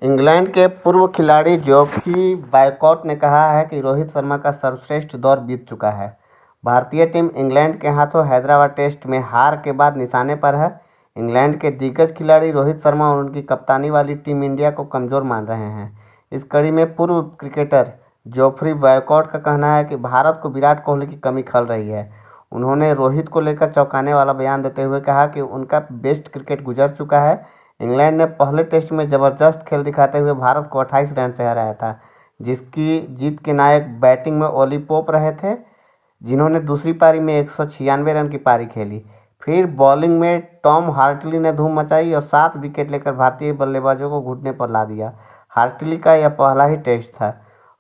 England के पूर्व खिलाड़ी जोफ्री बायकॉट ने कहा है कि रोहित शर्मा का सर्वश्रेष्ठ दौर बीत चुका है। भारतीय टीम इंग्लैंड के हाथों हैदराबाद टेस्ट में हार के बाद निशाने पर है। इंग्लैंड के दिग्गज खिलाड़ी रोहित शर्मा और उनकी कप्तानी वाली टीम इंडिया को कमज़ोर मान रहे हैं। इस कड़ी में पूर्व क्रिकेटर जोफ्री बायकॉट का कहना है कि भारत को विराट कोहली की कमी खल रही है। उन्होंने रोहित को लेकर चौंकाने वाला बयान देते हुए कहा कि उनका बेस्ट क्रिकेट गुजर चुका है। इंग्लैंड ने पहले टेस्ट में जबरदस्त खेल दिखाते हुए भारत को 28 रन से हराया था, जिसकी जीत के नायक बैटिंग में ओली पोप रहे थे, जिन्होंने दूसरी पारी में 196 रन की पारी खेली। फिर बॉलिंग में टॉम हार्टली ने धूम मचाई और 7 विकेट लेकर भारतीय बल्लेबाजों को घुटने पर ला दिया। हार्टली का यह पहला ही टेस्ट था।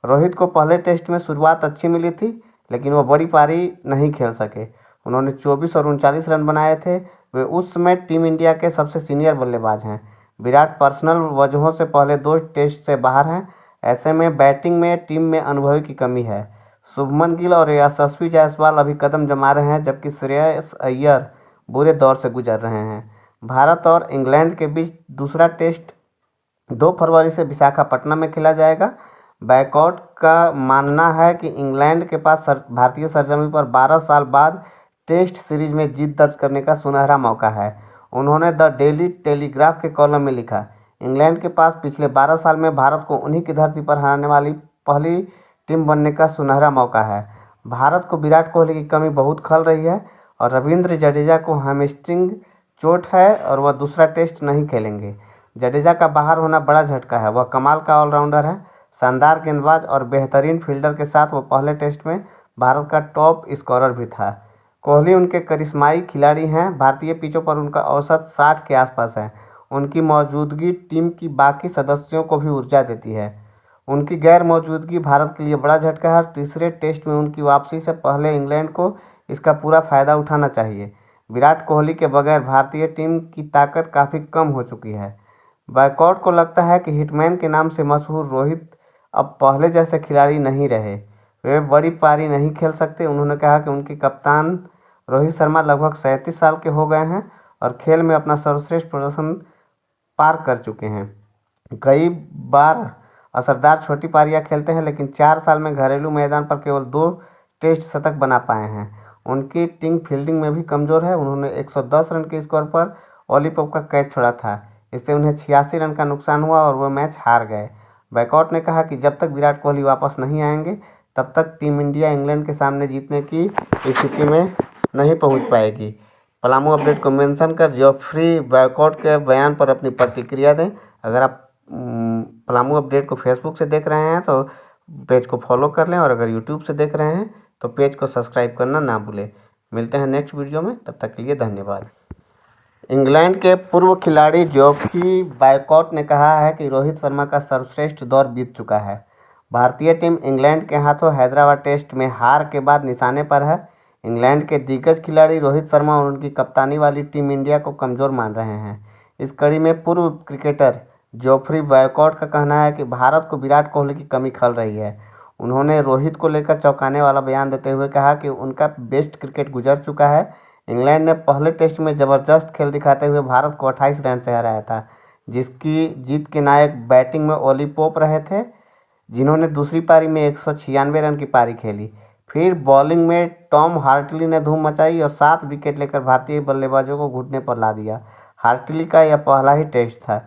रोहित को पहले टेस्ट में शुरुआत अच्छी मिली थी, लेकिन वह बड़ी पारी नहीं खेल सके। उन्होंने 24 और 39 रन बनाए थे। वे उस समय टीम इंडिया के सबसे सीनियर बल्लेबाज हैं। विराट पर्सनल वजहों से पहले 2 टेस्ट से बाहर हैं। ऐसे में बैटिंग में टीम में अनुभवी की कमी है। शुभमन गिल और यशस्वी जायसवाल अभी कदम जमा रहे हैं, जबकि श्रेयस अय्यर बुरे दौर से गुजर रहे हैं। भारत और इंग्लैंड के बीच दूसरा टेस्ट 2 फरवरी से विशाखापट्टनम में खेला जाएगा। बायकॉट का मानना है कि इंग्लैंड के पास भारतीय सरजमीं पर 12 साल बाद टेस्ट सीरीज में जीत दर्ज करने का सुनहरा मौका है। उन्होंने द डेली टेलीग्राफ के कॉलम में लिखा, इंग्लैंड के पास पिछले 12 साल में भारत को उन्हीं की धरती पर हराने वाली पहली टीम बनने का सुनहरा मौका है। भारत को विराट कोहली की कमी बहुत खल रही है और रविंद्र जडेजा को हैमस्ट्रिंग चोट है और वह दूसरा टेस्ट नहीं खेलेंगे। जडेजा का बाहर होना बड़ा झटका है। वह कमाल का ऑलराउंडर है, शानदार गेंदबाज और बेहतरीन फील्डर के साथ वह पहले टेस्ट में भारत का टॉप स्कोरर भी था। कोहली उनके करिश्माई खिलाड़ी हैं। भारतीय पिचों पर उनका औसत 60 के आसपास है। उनकी मौजूदगी टीम की बाकी सदस्यों को भी ऊर्जा देती है। उनकी गैर मौजूदगी भारत के लिए बड़ा झटका है और तीसरे टेस्ट में उनकी वापसी से पहले इंग्लैंड को इसका पूरा फायदा उठाना चाहिए। विराट कोहली के बगैर भारतीय टीम की ताकत काफ़ी कम हो चुकी है। बायकॉट को लगता है कि हिटमैन के नाम से मशहूर रोहित अब पहले जैसे खिलाड़ी नहीं रहे। वे बड़ी पारी नहीं खेल सकते। उन्होंने कहा कि उनके कप्तान रोहित शर्मा लगभग 37 साल के हो गए हैं और खेल में अपना सर्वश्रेष्ठ प्रदर्शन पार कर चुके हैं। कई बार असरदार छोटी पारियां खेलते हैं, लेकिन 4 साल में घरेलू मैदान पर केवल 2 टेस्ट शतक बना पाए हैं। उनकी टीम फील्डिंग में भी कमज़ोर है। उन्होंने 110 रन के स्कोर पर ओली पोप का कैच छोड़ा था। इससे उन्हें 86 रन का नुकसान हुआ और वह मैच हार गए। बायकॉट ने कहा कि जब तक विराट कोहली वापस नहीं आएंगे, तब तक टीम इंडिया इंग्लैंड के सामने जीतने की स्थिति में नहीं पहुंच पाएगी। पलामू अपडेट को मेंशन कर जोफ्री बायकॉट के बयान पर अपनी प्रतिक्रिया दें। अगर आप पलामू अपडेट को फेसबुक से देख रहे हैं तो पेज को फॉलो कर लें, और अगर यूट्यूब से देख रहे हैं तो पेज को सब्सक्राइब करना ना भूलें। मिलते हैं नेक्स्ट वीडियो में, तब तक के लिए धन्यवाद। इंग्लैंड के पूर्व खिलाड़ी जोफ्री बायकॉट ने कहा है कि रोहित शर्मा का सर्वश्रेष्ठ दौर बीत चुका है। भारतीय टीम इंग्लैंड के हाथों हैदराबाद टेस्ट में हार के बाद निशाने पर है। इंग्लैंड के दिग्गज खिलाड़ी रोहित शर्मा और उनकी कप्तानी वाली टीम इंडिया को कमज़ोर मान रहे हैं। इस कड़ी में पूर्व क्रिकेटर जोफ्री बायकॉट का कहना है कि भारत को विराट कोहली की कमी खल रही है। उन्होंने रोहित को लेकर चौंकाने वाला बयान देते हुए कहा कि उनका बेस्ट क्रिकेट गुजर चुका है। इंग्लैंड ने पहले टेस्ट में जबरदस्त खेल दिखाते हुए भारत को 28 रन से हराया था, जिसकी जीत के नायक बैटिंग में ओली पोप रहे थे, जिन्होंने दूसरी पारी में 196 रन की पारी खेली। फिर बॉलिंग में टॉम हार्टली ने धूम मचाई और 7 विकेट लेकर भारतीय बल्लेबाजों को घुटने पर ला दिया। हार्टली का यह पहला ही टेस्ट था।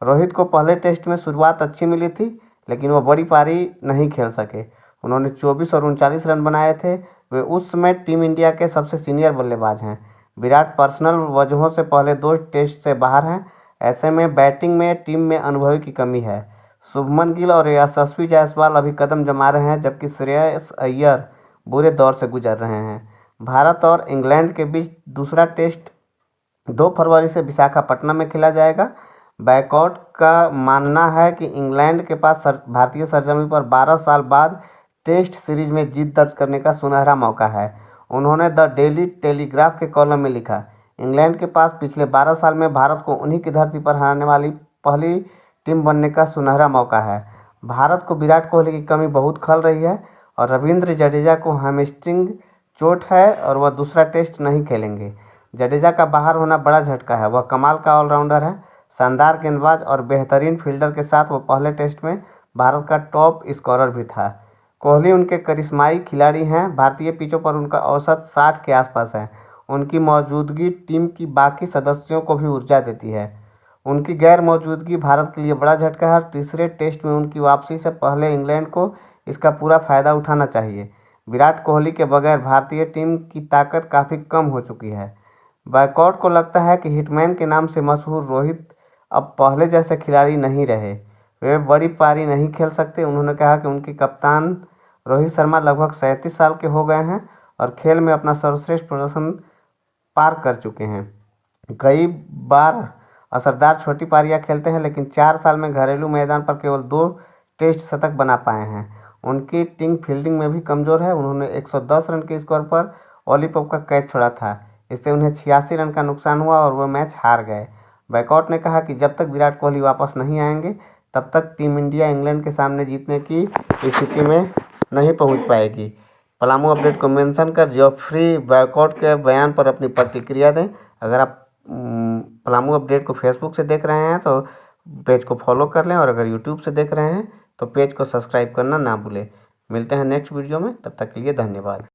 रोहित को पहले टेस्ट में शुरुआत अच्छी मिली थी, लेकिन वह बड़ी पारी नहीं खेल सके। उन्होंने 24 और 39 रन बनाए थे। वे उस समय टीम इंडिया के सबसे सीनियर बल्लेबाज हैं। विराट पर्सनल वजहों से पहले 2 टेस्ट से बाहर हैं। ऐसे में बैटिंग में टीम में अनुभवी की कमी है। शुभमन गिल और यशस्वी जायसवाल अभी कदम जमा रहे हैं, जबकि श्रेयस अय्यर बुरे दौर से गुजर रहे हैं। भारत और इंग्लैंड के बीच दूसरा टेस्ट 2 फरवरी से विशाखापट्टनम में खेला जाएगा। बायकॉट का मानना है कि इंग्लैंड के पास भारतीय सरजमीं पर 12 साल बाद टेस्ट सीरीज में जीत दर्ज करने का सुनहरा मौका है। उन्होंने द डेली टेलीग्राफ के कॉलम में लिखा, इंग्लैंड के पास पिछले 12 साल में भारत को उन्हीं की धरती पर हराने वाली पहली टीम बनने का सुनहरा मौका है। भारत को विराट कोहली की कमी बहुत खल रही है और रविंद्र जडेजा को हैमस्ट्रिंग चोट है और वह दूसरा टेस्ट नहीं खेलेंगे। जडेजा का बाहर होना बड़ा झटका है। वह कमाल का ऑलराउंडर है, शानदार गेंदबाज और बेहतरीन फील्डर के साथ वो पहले टेस्ट में भारत का टॉप स्कोरर भी था। कोहली उनके करिश्माई खिलाड़ी हैं। भारतीय पिचों पर उनका औसत 60 के आसपास है। उनकी मौजूदगी टीम की बाकी सदस्यों को भी ऊर्जा देती है। उनकी गैर मौजूदगी भारत के लिए बड़ा झटका है और तीसरे टेस्ट में उनकी वापसी से पहले इंग्लैंड को इसका पूरा फायदा उठाना चाहिए। विराट कोहली के बगैर भारतीय टीम की ताकत काफ़ी कम हो चुकी है। बैकआउट को लगता है कि हिटमैन के नाम से मशहूर रोहित अब पहले जैसे खिलाड़ी नहीं रहे। वे बड़ी पारी नहीं खेल सकते। उन्होंने कहा कि उनके कप्तान रोहित शर्मा लगभग 37 साल के हो गए हैं और खेल में अपना सर्वश्रेष्ठ प्रदर्शन पार कर चुके हैं। कई बार असरदार छोटी पारियां खेलते हैं, लेकिन 4 साल में घरेलू मैदान पर केवल 2 टेस्ट शतक बना पाए हैं। उनकी टीम फील्डिंग में भी कमज़ोर है। उन्होंने 110 रन के स्कोर पर ओली पोप का कैच छोड़ा था। इससे उन्हें 86 रन का नुकसान हुआ और वह मैच हार गए। बैकआउट ने कहा कि जब तक विराट कोहली वापस नहीं आएंगे, तब तक टीम इंडिया इंग्लैंड के सामने जीतने की स्थिति में नहीं पहुंच पाएगी। पलामू अपडेट को मेंशन कर जेफ्री बैकआउट के बयान पर अपनी प्रतिक्रिया दें। अगर आप पलामू अपडेट को फेसबुक से देख रहे हैं तो पेज को फॉलो कर लें, और अगर यूट्यूब से देख रहे हैं तो पेज को सब्सक्राइब करना ना भूलें। मिलते हैं नेक्स्ट वीडियो में, तब तक के लिए धन्यवाद।